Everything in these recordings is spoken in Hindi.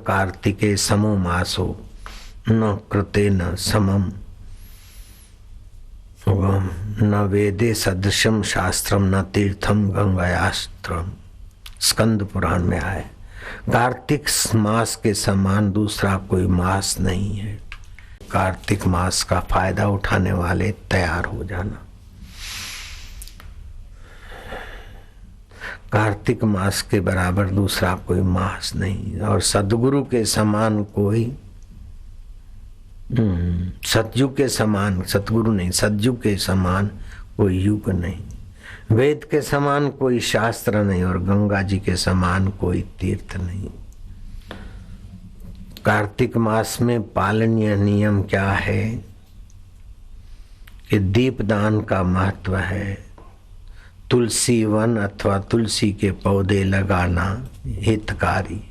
कार्तिके समो मासो न कृते न समम न वेदे सदृशम शास्त्रम न तीर्थम गंगायास्त्रम। स्कंद पुराण में आए, कार्तिक मास के समान दूसरा कोई मास नहीं है। कार्तिक मास का फायदा उठाने वाले तैयार हो जाना। कार्तिक मास के बराबर दूसरा कोई मास नहीं, और सदगुरु के समान कोई सतयुग के समान, सतगुरु नहीं, सतयुग के समान कोई युग नहीं, वेद के समान कोई शास्त्र नहीं, और गंगा जी के समान कोई तीर्थ नहीं। कार्तिक मास में पालनीय नियम क्या है कि दीपदान का महत्व है। तुलसी वन अथवा तुलसी के पौधे लगाना हितकारी।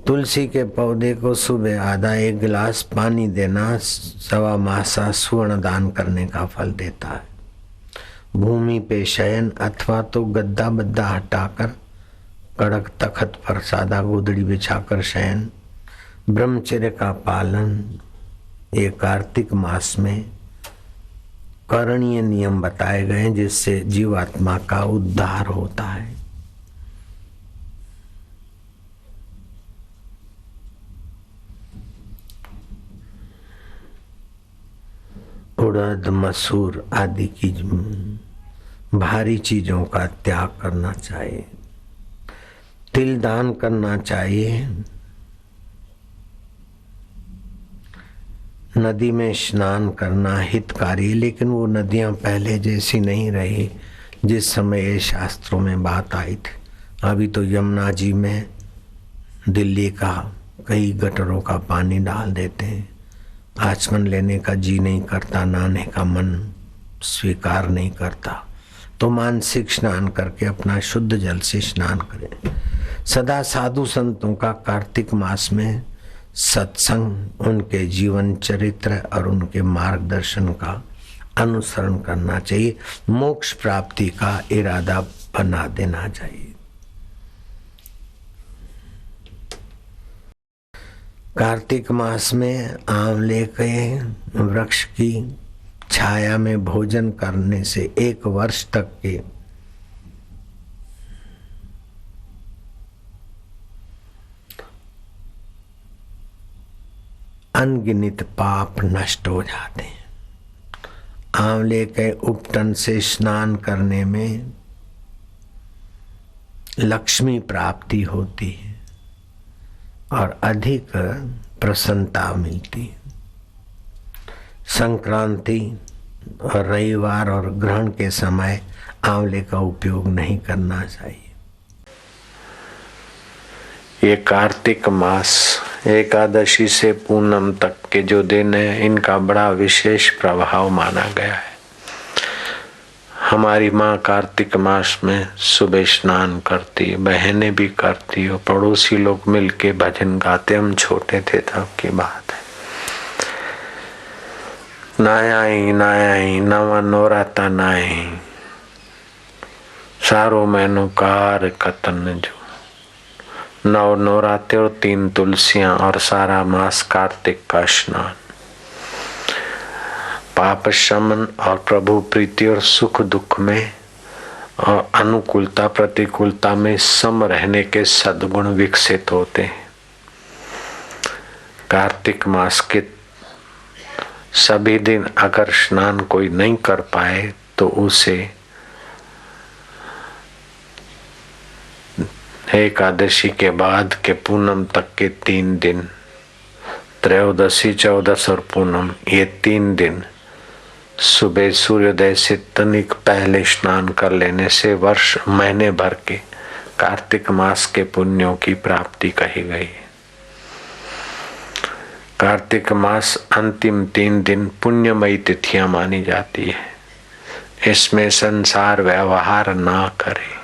तुलसी के पौधे को सुबह आधा एक गिलास पानी देना सवा मासा स्वर्ण दान करने का फल देता है। भूमि पे शयन अथवा तो गद्दा बद्दा हटाकर कड़क तखत पर सादा गोदड़ी बिछाकर शयन, ब्रह्मचर्य का पालन, ये कार्तिक मास में करणीय नियम बताए गए जिससे जीवात्मा का उद्धार होता है। उड़द मसूर आदि की भारी चीजों का त्याग करना चाहिए। तिल दान करना चाहिए। नदी में स्नान करना हितकारी, लेकिन वो नदियां पहले जैसी नहीं रही जिस समय ये शास्त्रों में बात आई थी। अभी तो यमुना जी में दिल्ली का कई गटरों का पानी डाल देते हैं। आचमन लेने का जी नहीं करता, नहाने का मन स्वीकार नहीं करता, तो मानसिक स्नान करके अपना शुद्ध जल से स्नान करें। सदा साधु संतों का कार्तिक मास में सत्संग, उनके जीवन चरित्र और उनके मार्गदर्शन का अनुसरण करना चाहिए। मोक्ष प्राप्ति का इरादा बना देना चाहिए। कार्तिक मास में आंवले के वृक्ष की छाया में भोजन करने से 1 वर्ष तक के अनगिनत पाप नष्ट हो जाते हैं। आंवले के उपटन से स्नान करने में लक्ष्मी प्राप्ति होती है और अधिक प्रसन्नता मिलती है। संक्रांति और रविवार और ग्रहण के समय आंवले का उपयोग नहीं करना चाहिए। ये कार्तिक मास एकादशी से पूनम तक के जो दिन है, इनका बड़ा विशेष प्रभाव माना गया है। हमारी माँ कार्तिक मास में सुबह स्नान करती, बहनें भी करती और पड़ोसी लोग मिलके भजन गाते। हम छोटे थे तब की बात है। नायाई नवा नवराता नाई सारो महीनो कार कतन जो 9 नवरात्रे और 3 तुलसियां और सारा मास कार्तिक का स्नान। पाप शमन और प्रभु प्रीति और सुख दुख में और अनुकूलता प्रतिकूलता में सम रहने के सद्गुण विकसित होते हैं। कार्तिक मास के सभी दिन अगर स्नान कोई नहीं कर पाए तो उसे एकादशी के बाद के पूनम तक के 3 दिन, त्रयोदशी, 14 और पूनम, ये 3 दिन सुबह सूर्योदय से तनिक पहले स्नान कर लेने से वर्ष महीने भर के कार्तिक मास के पुण्यों की प्राप्ति कही गई है। कार्तिक मास अंतिम 3 दिन पुण्यमयी तिथियां मानी जाती है। इसमें संसार व्यवहार ना करे।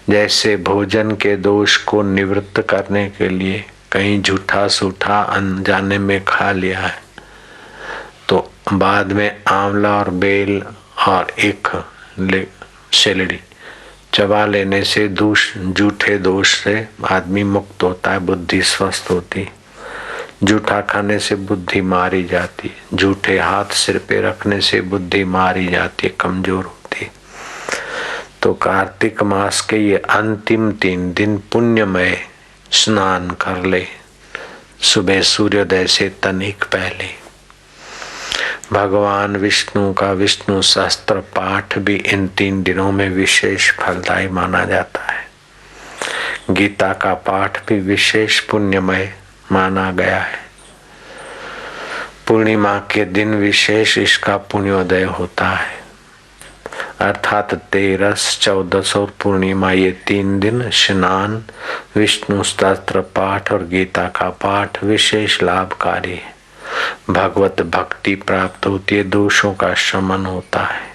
जैसे भोजन के दोष को निवृत्त करने के लिए कहीं झूठा सूठा अनजाने में खा लिया है तो बाद में आंवला और बेल और एक सेलड़ी चबा लेने से झूठे दोष से आदमी मुक्त होता है, बुद्धि स्वस्थ होती। झूठा खाने से बुद्धि मारी जाती, झूठे हाथ सिर पे रखने से बुद्धि मारी जाती, कमजोर होती। तो कार्तिक मास के ये अंतिम 3 दिन पुण्यमय स्नान कर ले, सुबह सूर्योदय से तनिक पहले। भगवान विष्णु का विष्णु सहस्त्र पाठ भी इन 3 दिनों में विशेष फलदायी माना जाता है। गीता का पाठ भी विशेष पुण्यमय माना गया है। पूर्णिमा के दिन विशेष इसका पुण्योदय होता है, अर्थात 13, 14 और पूर्णिमा, ये 3 दिन स्नान, विष्णु स्तोत्र पाठ और गीता का पाठ विशेष लाभकारी है। भगवत भक्ति प्राप्त होती है, दोषों का शमन होता है।